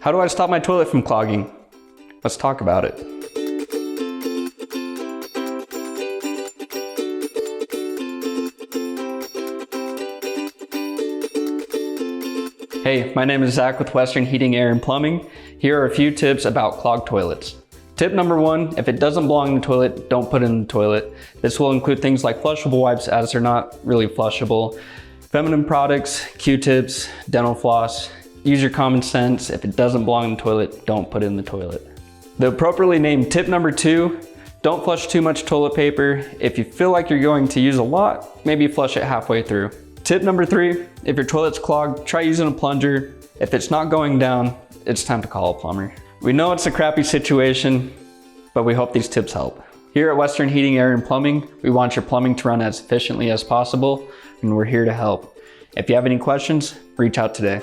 How do I stop my toilet from clogging? Let's talk about it. Hey, my name is Zach with Western Heating, Air, and Plumbing. Here are a few tips about clogged toilets. Tip number 1, if it doesn't belong in the toilet, don't put it in the toilet. This will include things like flushable wipes, as they're not really flushable, feminine products, Q-tips, dental floss. Use your common sense. If it doesn't belong in the toilet, don't put it in the toilet. The appropriately named tip number 2, don't flush too much toilet paper. If you feel like you're going to use a lot, maybe flush it halfway through. Tip number 3, if your toilet's clogged, try using a plunger. If it's not going down, it's time to call a plumber. We know it's a crappy situation, but we hope these tips help. Here at Western Heating, Air, and Plumbing, we want your plumbing to run as efficiently as possible, and we're here to help. If you have any questions, reach out today.